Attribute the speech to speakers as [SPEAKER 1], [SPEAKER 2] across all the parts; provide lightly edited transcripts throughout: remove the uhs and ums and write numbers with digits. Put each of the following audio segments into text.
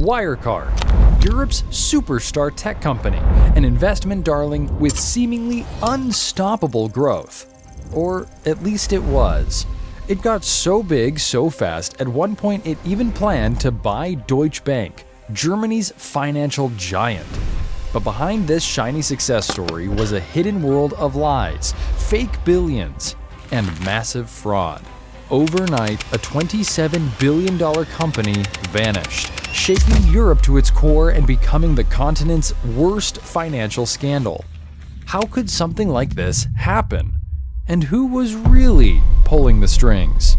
[SPEAKER 1] Wirecard, Europe's superstar tech company, an investment darling with seemingly unstoppable growth. Or at least it was. It got so big so fast, at one point it even planned to buy Deutsche Bank, Germany's financial giant. But behind this shiny success story was a hidden world of lies, fake billions, and massive fraud. Overnight, a $27 billion company vanished, shaking Europe to its core and becoming the continent's worst financial scandal. How could something like this happen? And who was really pulling the strings?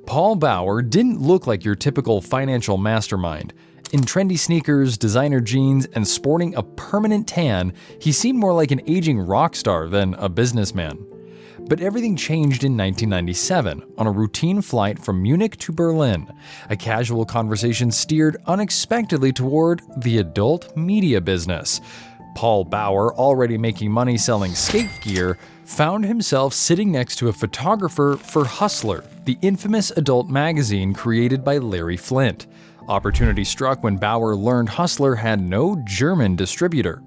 [SPEAKER 1] Paul Bauer didn't look like your typical financial mastermind. In trendy sneakers, designer jeans, and sporting a permanent tan, he seemed more like an aging rock star than a businessman. But everything changed in 1997 on a routine flight from Munich to Berlin. A casual conversation steered unexpectedly toward the adult media business. Paul Bauer, already making money selling skate gear, found himself sitting next to a photographer for Hustler, the infamous adult magazine created by Larry Flynt. Opportunity struck when Bauer learned Hustler had no German distributor.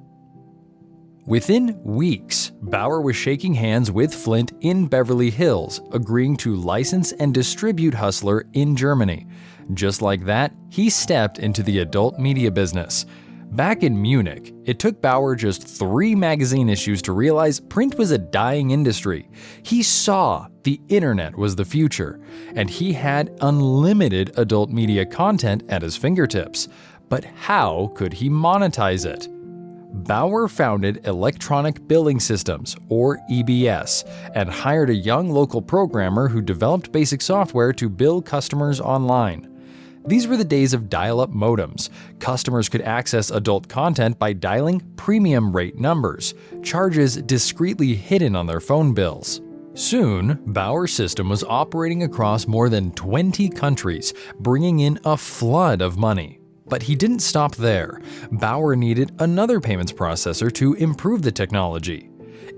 [SPEAKER 1] Within weeks, Bauer was shaking hands with Flynt in Beverly Hills, agreeing to license and distribute Hustler in Germany. Just like that, he stepped into the adult media business. Back in Munich, it took Bauer just 3 magazine issues to realize print was a dying industry. He saw the internet was the future, and he had unlimited adult media content at his fingertips. But how could he monetize it? Bauer founded Electronic Billing Systems, or EBS, and hired a young local programmer who developed basic software to bill customers online. These were the days of dial-up modems. Customers could access adult content by dialing premium rate numbers, charges discreetly hidden on their phone bills. Soon, Bauer's system was operating across more than 20 countries, bringing in a flood of money. But he didn't stop there. Bauer needed another payments processor to improve the technology.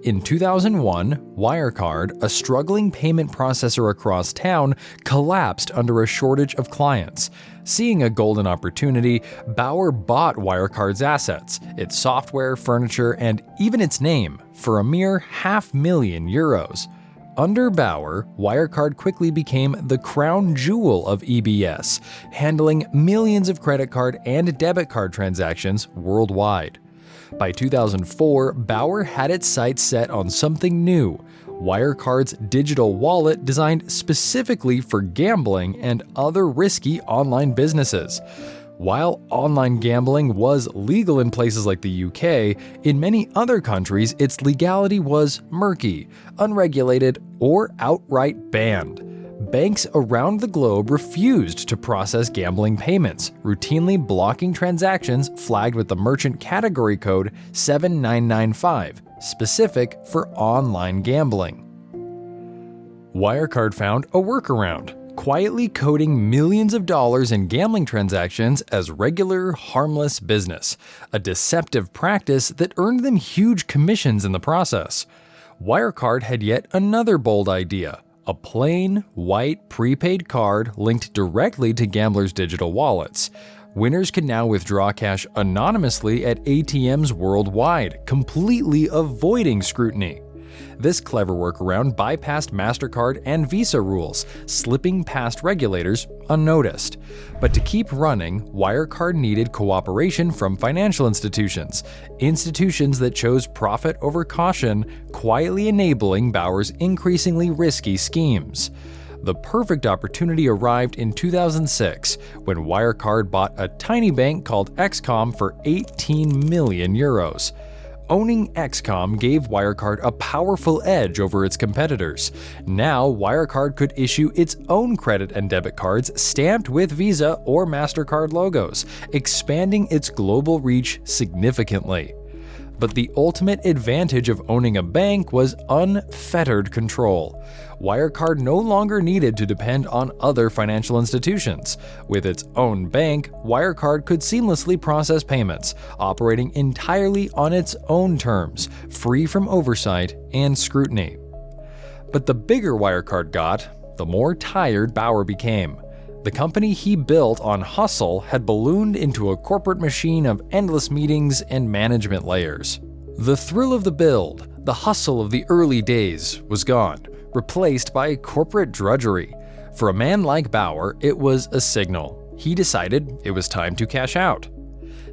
[SPEAKER 1] In 2001, Wirecard, a struggling payment processor across town, collapsed under a shortage of clients. Seeing a golden opportunity, Bauer bought Wirecard's assets, its software, furniture, and even its name, for a mere €500,000. Under Bauer, Wirecard quickly became the crown jewel of EBS, handling millions of credit card and debit card transactions worldwide. By 2004, Bauer had its sights set on something new: Wirecard's digital wallet designed specifically for gambling and other risky online businesses. While online gambling was legal in places like the UK, in many other countries its legality was murky, unregulated, or outright banned. Banks around the globe refused to process gambling payments, routinely blocking transactions flagged with the merchant category code 7995, specific for online gambling. Wirecard found a workaround, quietly coding millions of dollars in gambling transactions as regular, harmless business, a deceptive practice that earned them huge commissions in the process. Wirecard had yet another bold idea: a plain, white, prepaid card linked directly to gamblers' digital wallets. Winners can now withdraw cash anonymously at ATMs worldwide, completely avoiding scrutiny. This clever workaround bypassed MasterCard and Visa rules, slipping past regulators unnoticed. But to keep running, Wirecard needed cooperation from financial institutions that chose profit over caution, quietly enabling Bauer's increasingly risky schemes. The perfect opportunity arrived in 2006 when Wirecard bought a tiny bank called XCOM for €18 million. Owning XCOM gave Wirecard a powerful edge over its competitors. Now, Wirecard could issue its own credit and debit cards stamped with Visa or MasterCard logos, expanding its global reach significantly. But the ultimate advantage of owning a bank was unfettered control. Wirecard no longer needed to depend on other financial institutions. With its own bank, Wirecard could seamlessly process payments, operating entirely on its own terms, free from oversight and scrutiny. But the bigger Wirecard got, the more tired Bauer became. The company he built on hustle had ballooned into a corporate machine of endless meetings and management layers. The thrill of the build, the hustle of the early days, was gone, replaced by corporate drudgery. For a man like Bauer, it was a signal. He decided it was time to cash out.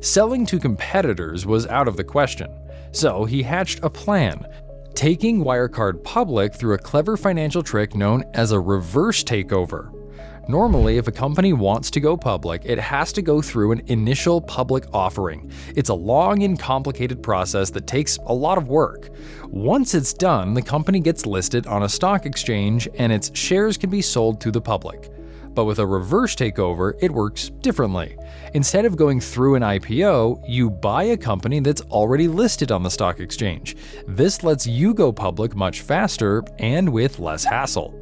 [SPEAKER 1] Selling to competitors was out of the question, so he hatched a plan, taking Wirecard public through a clever financial trick known as a reverse takeover. Normally, if a company wants to go public, it has to go through an initial public offering. It's a long and complicated process that takes a lot of work. Once it's done, the company gets listed on a stock exchange and its shares can be sold to the public. But with a reverse takeover, it works differently. Instead of going through an IPO, you buy a company that's already listed on the stock exchange. This lets you go public much faster and with less hassle.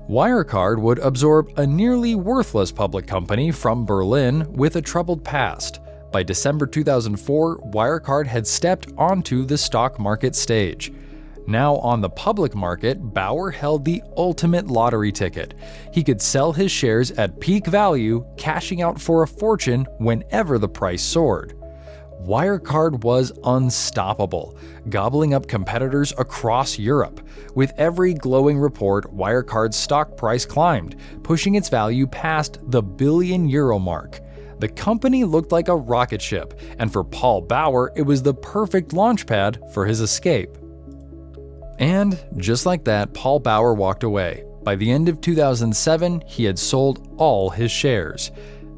[SPEAKER 1] Wirecard would absorb a nearly worthless public company from Berlin with a troubled past. By December 2004, Wirecard had stepped onto the stock market stage. Now on the public market, Bauer held the ultimate lottery ticket. He could sell his shares at peak value, cashing out for a fortune whenever the price soared. Wirecard was unstoppable, gobbling up competitors across Europe. With every glowing report, Wirecard's stock price climbed, pushing its value past the €1 billion mark. The company looked like a rocket ship, and for Paul Bauer, it was the perfect launchpad for his escape. And just like that, Paul Bauer walked away. By the end of 2007, he had sold all his shares.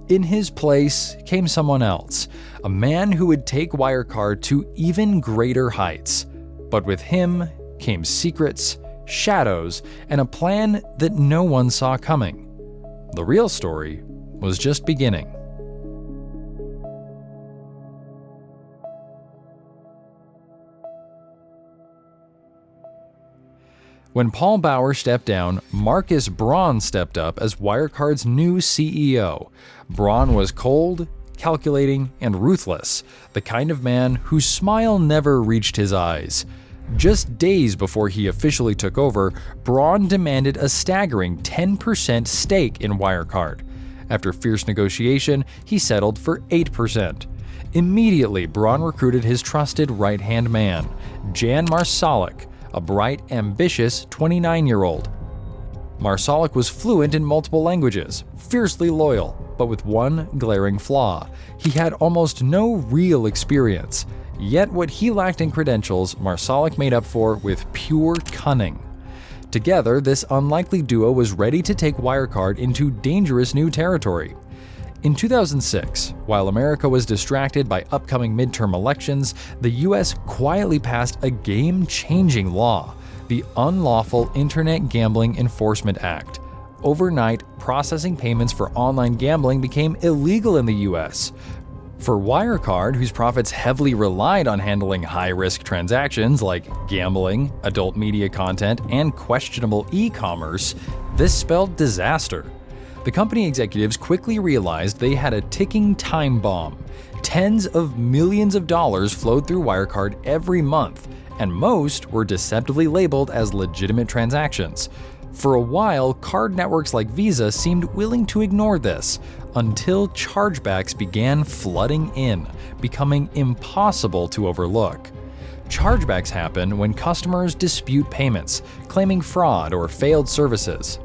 [SPEAKER 1] In his place came someone else, a man who would take Wirecard to even greater heights. But with him came secrets, shadows, and a plan that no one saw coming. The real story was just beginning. When Paul Bauer stepped down, Markus Braun stepped up as Wirecard's new CEO. Braun was cold, calculating, and ruthless, the kind of man whose smile never reached his eyes. Just days before he officially took over, Braun demanded a staggering 10% stake in Wirecard. After fierce negotiation, he settled for 8%. Immediately, Braun recruited his trusted right-hand man, Jan Marsalek, a bright, ambitious 29-year-old. Marsalek was fluent in multiple languages, fiercely loyal, but with one glaring flaw. He had almost no real experience. Yet what he lacked in credentials, Marsalek made up for with pure cunning. Together, this unlikely duo was ready to take Wirecard into dangerous new territory. In 2006, while America was distracted by upcoming midterm elections, the US quietly passed a game-changing law, the Unlawful Internet Gambling Enforcement Act. Overnight, processing payments for online gambling became illegal in the US. For Wirecard, whose profits heavily relied on handling high-risk transactions like gambling, adult media content, and questionable e-commerce, this spelled disaster. The company executives quickly realized they had a ticking time bomb. Tens of millions of dollars flowed through Wirecard every month, and most were deceptively labeled as legitimate transactions. For a while, card networks like Visa seemed willing to ignore this, until chargebacks began flooding in, becoming impossible to overlook. Chargebacks happen when customers dispute payments, claiming fraud or failed services.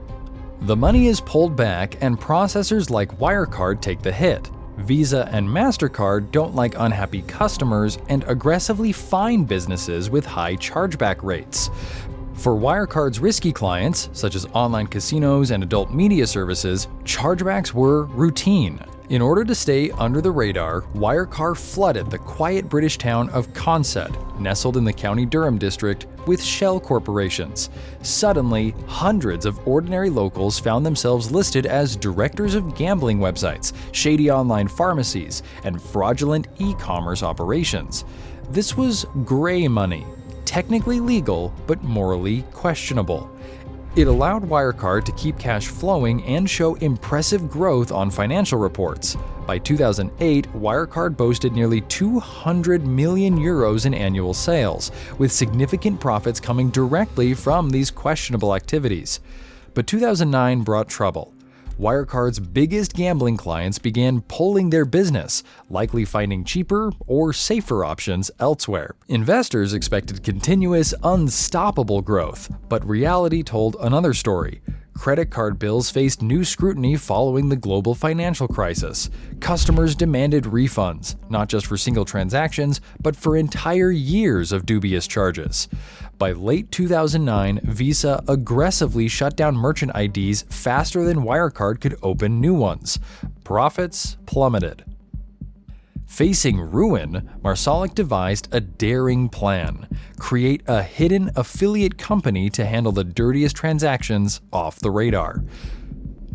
[SPEAKER 1] The money is pulled back and processors like Wirecard take the hit. Visa and MasterCard don't like unhappy customers and aggressively fine businesses with high chargeback rates. For Wirecard's risky clients, such as online casinos and adult media services, chargebacks were routine. In order to stay under the radar, Wirecard flooded the quiet British town of Consett, nestled in the County Durham district, with shell corporations. Suddenly, hundreds of ordinary locals found themselves listed as directors of gambling websites, shady online pharmacies, and fraudulent e-commerce operations. This was gray money, technically legal but morally questionable. It allowed Wirecard to keep cash flowing and show impressive growth on financial reports. By 2008, Wirecard boasted nearly 200 million euros in annual sales, with significant profits coming directly from these questionable activities. But 2009 brought trouble. Wirecard's biggest gambling clients began pulling their business, likely finding cheaper or safer options elsewhere. Investors expected continuous, unstoppable growth, but reality told another story. Credit card bills faced new scrutiny following the global financial crisis. Customers demanded refunds, not just for single transactions, but for entire years of dubious charges. By late 2009, Visa aggressively shut down merchant IDs faster than Wirecard could open new ones. Profits plummeted. Facing ruin, Marsalek devised a daring plan: create a hidden affiliate company to handle the dirtiest transactions off the radar.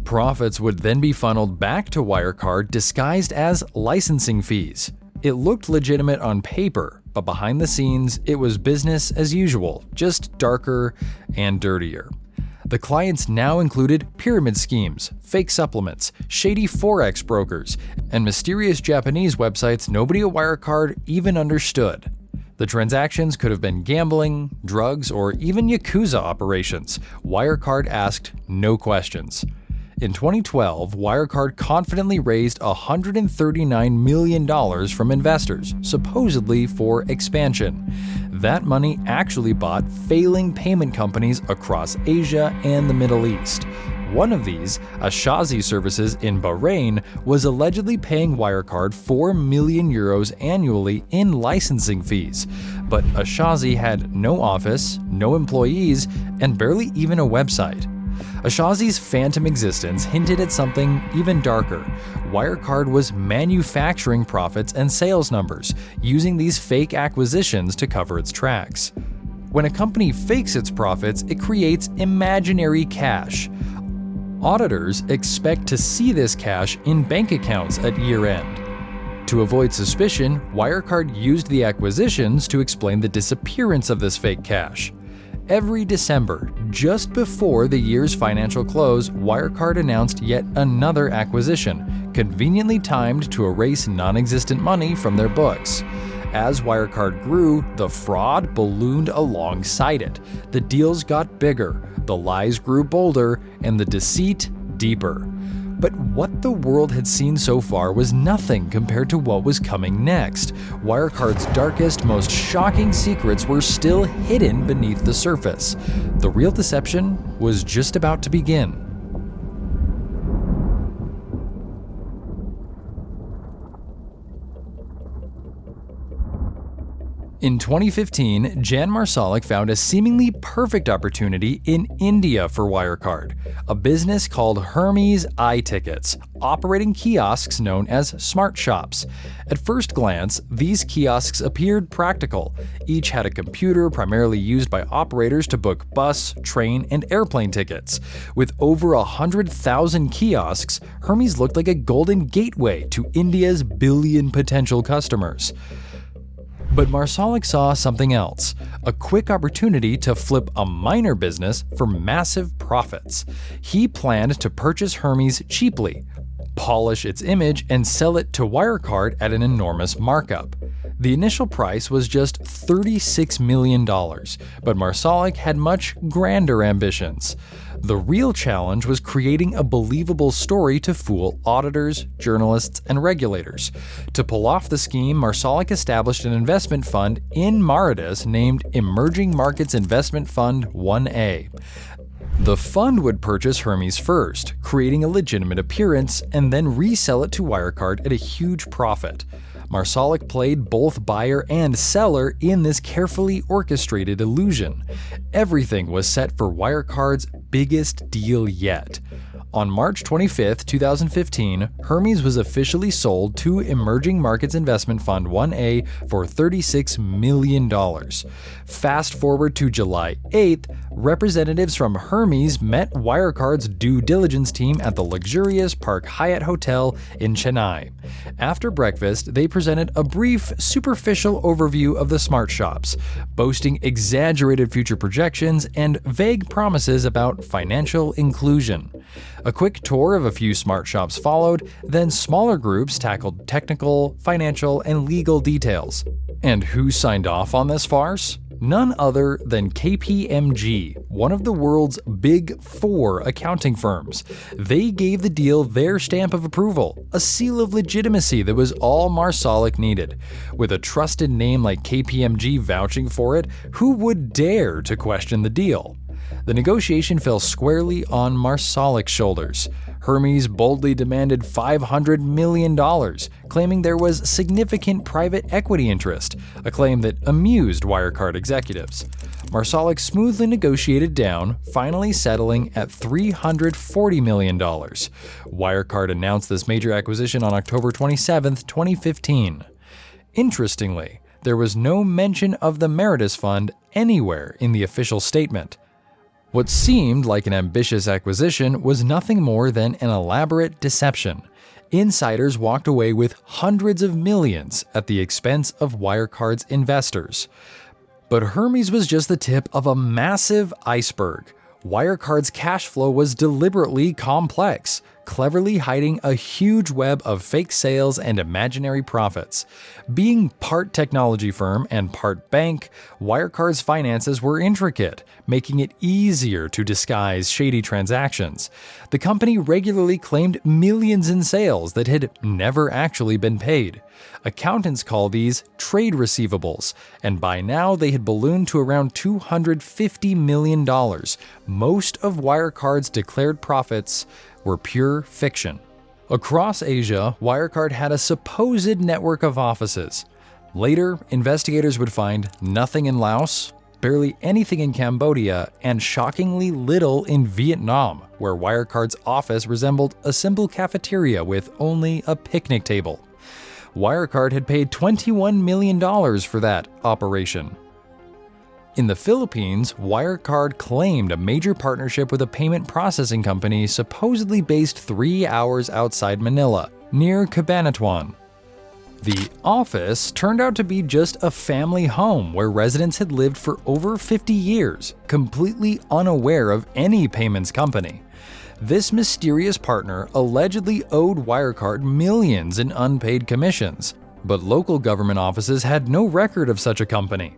[SPEAKER 1] Profits would then be funneled back to Wirecard disguised as licensing fees. It looked legitimate on paper, but behind the scenes, it was business as usual, just darker and dirtier. The clients now included pyramid schemes, fake supplements, shady forex brokers, and mysterious Japanese websites nobody at Wirecard even understood. The transactions could have been gambling, drugs, or even Yakuza operations. Wirecard asked no questions. In 2012, Wirecard confidently raised $139 million from investors, supposedly for expansion. That money actually bought failing payment companies across Asia and the Middle East. One of these, Shady Services in Bahrain, was allegedly paying Wirecard 4 million euros annually in licensing fees. But Shady had no office, no employees, and barely even a website. Shady's phantom existence hinted at something even darker. Wirecard was manufacturing profits and sales numbers, using these fake acquisitions to cover its tracks. When a company fakes its profits, it creates imaginary cash. Auditors expect to see this cash in bank accounts at year-end. To avoid suspicion, Wirecard used the acquisitions to explain the disappearance of this fake cash. Every December, just before the year's financial close, Wirecard announced yet another acquisition, conveniently timed to erase non-existent money from their books. As Wirecard grew, the fraud ballooned alongside it. The deals got bigger, the lies grew bolder, and the deceit deeper. But what the world had seen so far was nothing compared to what was coming next. Wirecard's darkest, most shocking secrets were still hidden beneath the surface. The real deception was just about to begin. In 2015, Jan Marsalek found a seemingly perfect opportunity in India for Wirecard, a business called Hermes iTickets, operating kiosks known as smart shops. At first glance, these kiosks appeared practical. Each had a computer primarily used by operators to book bus, train, and airplane tickets. With over 100,000 kiosks, Hermes looked like a golden gateway to India's billion potential customers. But Marsalek saw something else, a quick opportunity to flip a minor business for massive profits. He planned to purchase Hermes cheaply, polish its image, and sell it to Wirecard at an enormous markup. The initial price was just $36 million, but Marsalek had much grander ambitions. The real challenge was creating a believable story to fool auditors, journalists, and regulators. To pull off the scheme, Marsalek established an investment fund in Mauritius named Emerging Markets Investment Fund 1A. The fund would purchase Hermes first, creating a legitimate appearance, and then resell it to Wirecard at a huge profit. Marsalek played both buyer and seller in this carefully orchestrated illusion. Everything was set for Wirecard's biggest deal yet. On March 25, 2015, Hermes was officially sold to Emerging Markets Investment Fund 1A for $36 million. Fast forward to July 8th, representatives from Hermes met Wirecard's due diligence team at the luxurious Park Hyatt Hotel in Chennai. After breakfast, they presented a brief, superficial overview of the smart shops, boasting exaggerated future projections and vague promises about financial inclusion. A quick tour of a few smart shops followed, then smaller groups tackled technical, financial, and legal details. And who signed off on this farce? None other than KPMG, one of the world's big four accounting firms. They gave the deal their stamp of approval, a seal of legitimacy that was all Marsalek needed. With a trusted name like KPMG vouching for it, who would dare to question the deal? The negotiation fell squarely on Marsalek's shoulders. Hermes boldly demanded $500 million, claiming there was significant private equity interest, a claim that amused Wirecard executives. Marsalek smoothly negotiated down, finally settling at $340 million. Wirecard announced this major acquisition on October 27, 2015. Interestingly, there was no mention of the Meritus Fund anywhere in the official statement. What seemed like an ambitious acquisition was nothing more than an elaborate deception. Insiders walked away with hundreds of millions at the expense of Wirecard's investors. But Hermes was just the tip of a massive iceberg. Wirecard's cash flow was deliberately complex, cleverly hiding a huge web of fake sales and imaginary profits. Being part technology firm and part bank, Wirecard's finances were intricate, making it easier to disguise shady transactions. The company regularly claimed millions in sales that had never actually been paid. Accountants call these trade receivables, and by now they had ballooned to around $250 million. Most of Wirecard's declared profits were pure fiction. Across Asia, Wirecard had a supposed network of offices. Later, investigators would find nothing in Laos, barely anything in Cambodia, and shockingly little in Vietnam, where Wirecard's office resembled a simple cafeteria with only a picnic table. Wirecard had paid $21 million for that operation. In the Philippines, Wirecard claimed a major partnership with a payment processing company supposedly based 3 hours outside Manila, near Cabanatuan. The office turned out to be just a family home where residents had lived for over 50 years, completely unaware of any payments company. This mysterious partner allegedly owed Wirecard millions in unpaid commissions, but local government offices had no record of such a company.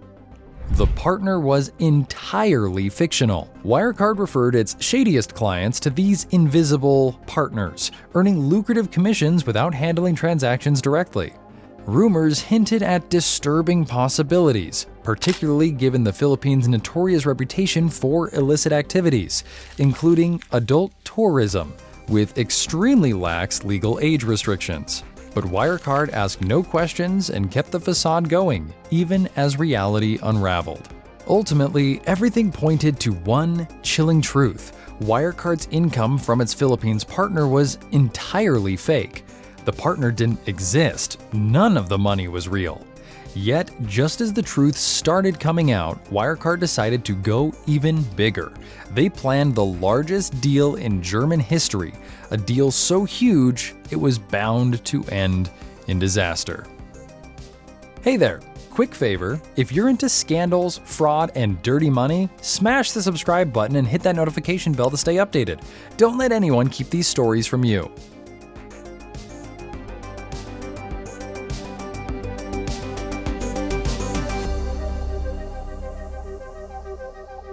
[SPEAKER 1] The partner was entirely fictional. Wirecard referred its shadiest clients to these invisible partners, earning lucrative commissions without handling transactions directly. Rumors hinted at disturbing possibilities, particularly given the Philippines' notorious reputation for illicit activities, including adult tourism, with extremely lax legal age restrictions. But Wirecard asked no questions and kept the facade going, even as reality unraveled. Ultimately, everything pointed to one chilling truth: Wirecard's income from its Philippines partner was entirely fake. The partner didn't exist. None of the money was real. Yet, just as the truth started coming out, Wirecard decided to go even bigger. They planned the largest deal in German history, a deal so huge it was bound to end in disaster. Hey there, quick favor, if you're into scandals, fraud, and dirty money, smash the subscribe button and hit that notification bell to stay updated. Don't let anyone keep these stories from you.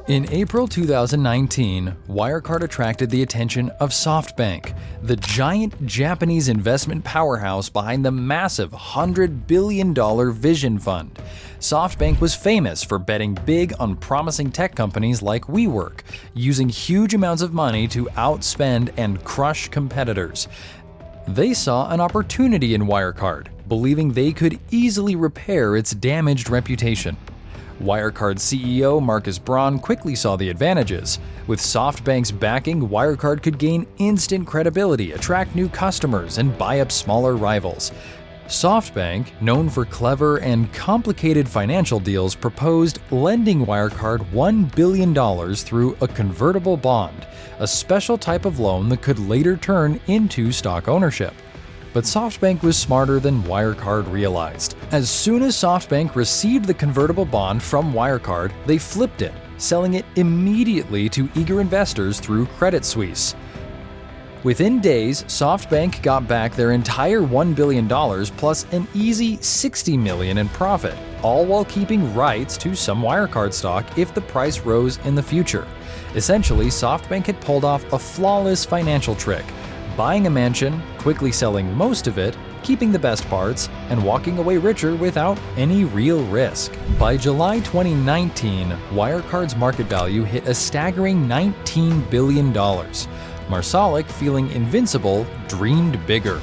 [SPEAKER 1] In April 2019, Wirecard attracted the attention of SoftBank, the giant Japanese investment powerhouse behind the massive $100 billion Vision Fund. SoftBank was famous for betting big on promising tech companies like WeWork, using huge amounts of money to outspend and crush competitors. They saw an opportunity in Wirecard, believing they could easily repair its damaged reputation. Wirecard CEO Markus Braun quickly saw the advantages. With SoftBank's backing, Wirecard could gain instant credibility, attract new customers, and buy up smaller rivals. SoftBank, known for clever and complicated financial deals, proposed lending Wirecard $1 billion through a convertible bond, a special type of loan that could later turn into stock ownership. But SoftBank was smarter than Wirecard realized. As soon as SoftBank received the convertible bond from Wirecard, they flipped it, selling it immediately to eager investors through Credit Suisse. Within days, SoftBank got back their entire $1 billion plus an easy $60 million in profit, all while keeping rights to some Wirecard stock if the price rose in the future. Essentially, SoftBank had pulled off a flawless financial trick, buying a mansion, quickly selling most of it, keeping the best parts, and walking away richer without any real risk. By July 2019, Wirecard's market value hit a staggering $19 billion. Marsalek, feeling invincible, dreamed bigger.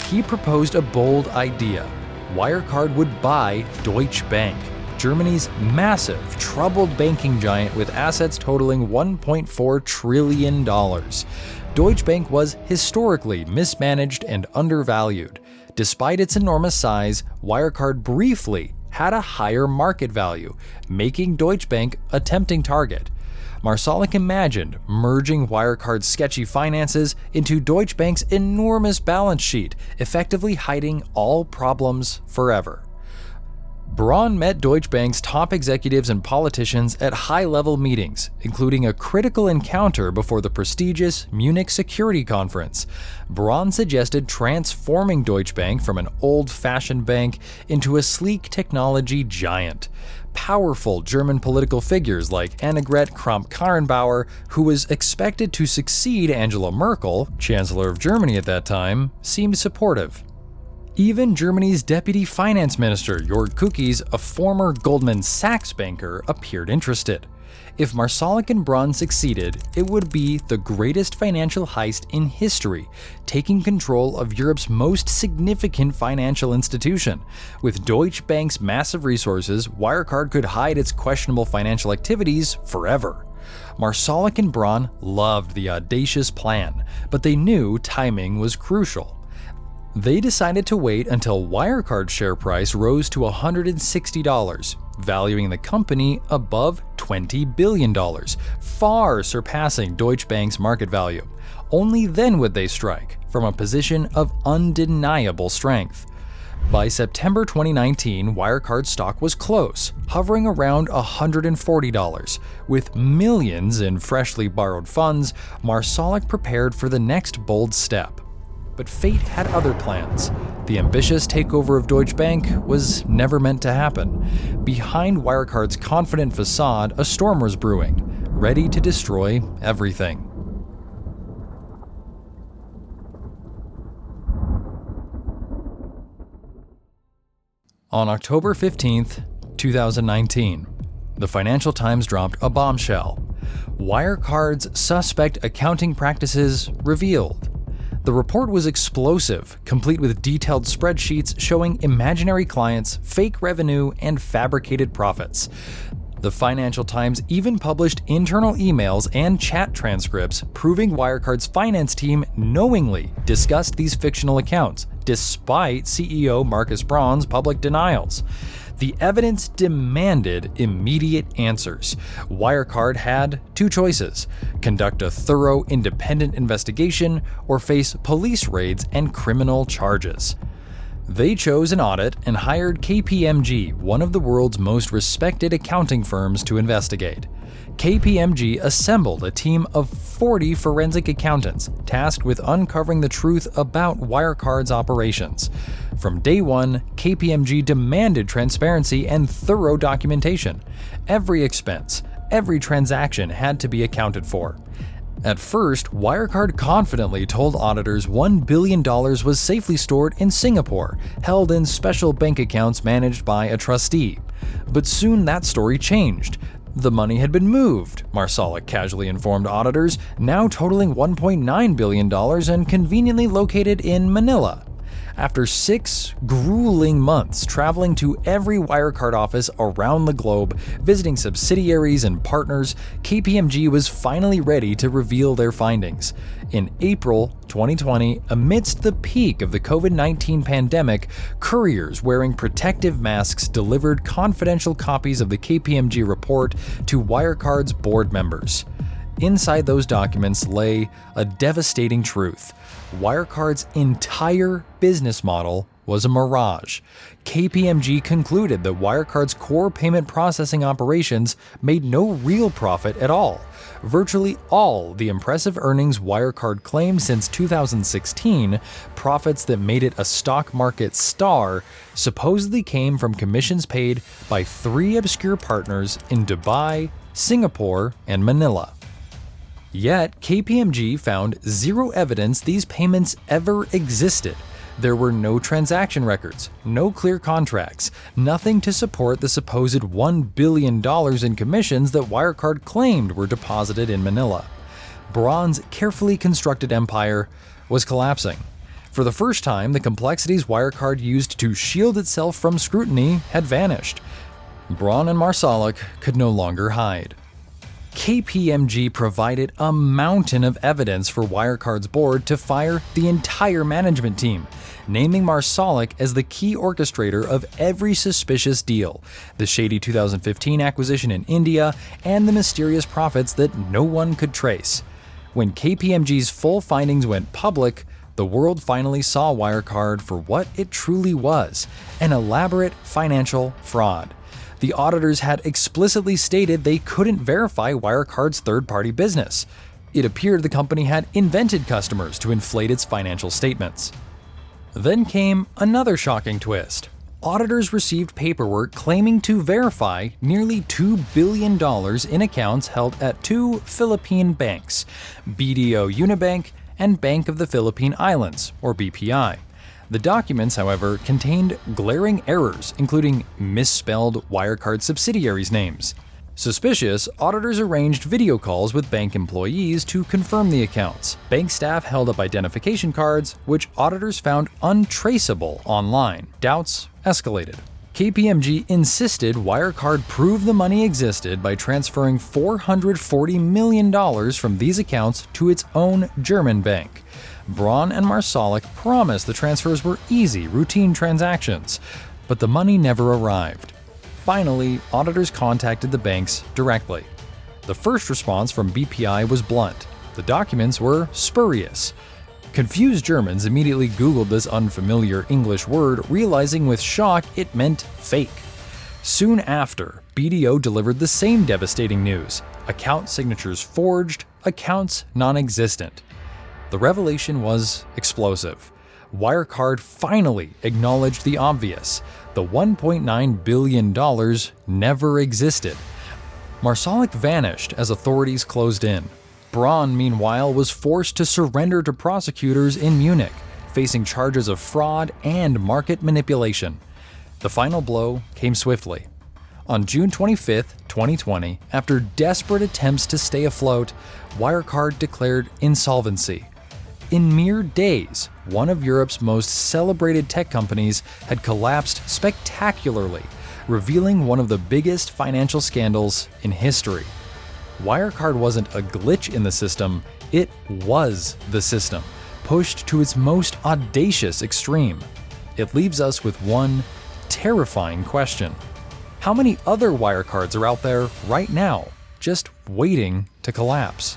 [SPEAKER 1] He proposed a bold idea. Wirecard would buy Deutsche Bank, Germany's massive, troubled banking giant with assets totaling $1.4 trillion. Deutsche Bank was historically mismanaged and undervalued. Despite its enormous size, Wirecard briefly had a higher market value, making Deutsche Bank a tempting target. Marsalek imagined merging Wirecard's sketchy finances into Deutsche Bank's enormous balance sheet, effectively hiding all problems forever. Braun met Deutsche Bank's top executives and politicians at high-level meetings, including a critical encounter before the prestigious Munich Security Conference. Braun suggested transforming Deutsche Bank from an old-fashioned bank into a sleek technology giant. Powerful German political figures like Annegret Kramp-Karrenbauer, who was expected to succeed Angela Merkel, Chancellor of Germany at that time, seemed supportive. Even Germany's deputy finance minister, Jörg Kukies, a former Goldman Sachs banker, appeared interested. If Marsalek and Braun succeeded, it would be the greatest financial heist in history, taking control of Europe's most significant financial institution. With Deutsche Bank's massive resources, Wirecard could hide its questionable financial activities forever. Marsalek and Braun loved the audacious plan, but they knew timing was crucial. They decided to wait until Wirecard's share price rose to $160, valuing the company above $20 billion, far surpassing Deutsche Bank's market value. Only then would they strike, from a position of undeniable strength. By September 2019, Wirecard's stock was close, hovering around $140. With millions in freshly borrowed funds, Marsalek prepared for the next bold step. But fate had other plans. The ambitious takeover of Deutsche Bank was never meant to happen. Behind Wirecard's confident facade, a storm was brewing, ready to destroy everything. On October 15, 2019, the Financial Times dropped a bombshell. Wirecard's suspect accounting practices revealed. The report was explosive, complete with detailed spreadsheets showing imaginary clients, fake revenue, and fabricated profits. The Financial Times even published internal emails and chat transcripts proving Wirecard's finance team knowingly discussed these fictional accounts, despite CEO Markus Braun's public denials. The evidence demanded immediate answers. Wirecard had two choices: conduct a thorough independent investigation or face police raids and criminal charges. They chose an audit and hired KPMG, one of the world's most respected accounting firms, to investigate. KPMG assembled a team of 40 forensic accountants tasked with uncovering the truth about Wirecard's operations. From day one, KPMG demanded transparency and thorough documentation. Every expense, every transaction had to be accounted for. At first, Wirecard confidently told auditors $1 billion was safely stored in Singapore, held in special bank accounts managed by a trustee. But soon that story changed. The money had been moved, Marsalek casually informed auditors, now totaling $1.9 billion and conveniently located in Manila. After 6 grueling months traveling to every Wirecard office around the globe, visiting subsidiaries and partners, KPMG was finally ready to reveal their findings. In April 2020, amidst the peak of the COVID-19 pandemic, couriers wearing protective masks delivered confidential copies of the KPMG report to Wirecard's board members. Inside those documents lay a devastating truth. Wirecard's entire business model was a mirage. KPMG concluded that Wirecard's core payment processing operations made no real profit at all. Virtually all the impressive earnings Wirecard claimed since 2016, profits that made it a stock market star, supposedly came from commissions paid by 3 obscure partners in Dubai, Singapore, and Manila. Yet, KPMG found zero evidence these payments ever existed. There were no transaction records, no clear contracts, nothing to support the supposed $1 billion in commissions that Wirecard claimed were deposited in Manila. Braun's carefully constructed empire was collapsing. For the first time, the complexities Wirecard used to shield itself from scrutiny had vanished. Braun and Marsalek could no longer hide. KPMG provided a mountain of evidence for Wirecard's board to fire the entire management team, naming Marsalek as the key orchestrator of every suspicious deal, the Shady 2015 acquisition in India, and the mysterious profits that no one could trace. When KPMG's full findings went public, the world finally saw Wirecard for what it truly was, an elaborate financial fraud. The auditors had explicitly stated they couldn't verify Wirecard's third-party business. It appeared the company had invented customers to inflate its financial statements. Then came another shocking twist. Auditors received paperwork claiming to verify nearly $2 billion in accounts held at 2 Philippine banks, BDO Unibank and Bank of the Philippine Islands, or BPI. The documents, however, contained glaring errors, including misspelled Wirecard subsidiaries' names. Suspicious, auditors arranged video calls with bank employees to confirm the accounts. Bank staff held up identification cards, which auditors found untraceable online. Doubts escalated. KPMG insisted Wirecard prove the money existed by transferring $440 million from these accounts to its own German bank. Braun and Marsalek promised the transfers were easy, routine transactions, but the money never arrived. Finally, auditors contacted the banks directly. The first response from BPI was blunt. The documents were spurious. Confused Germans immediately Googled this unfamiliar English word, realizing with shock it meant fake. Soon after, BDO delivered the same devastating news: account signatures forged, accounts non-existent. The revelation was explosive. Wirecard finally acknowledged the obvious. The $1.9 billion never existed. Marsalek vanished as authorities closed in. Braun, meanwhile, was forced to surrender to prosecutors in Munich, facing charges of fraud and market manipulation. The final blow came swiftly. On June 25, 2020, after desperate attempts to stay afloat, Wirecard declared insolvency. In mere days, one of Europe's most celebrated tech companies had collapsed spectacularly, revealing one of the biggest financial scandals in history. Wirecard wasn't a glitch in the system, it was the system, pushed to its most audacious extreme. It leaves us with one terrifying question. How many other Wirecards are out there right now, just waiting to collapse?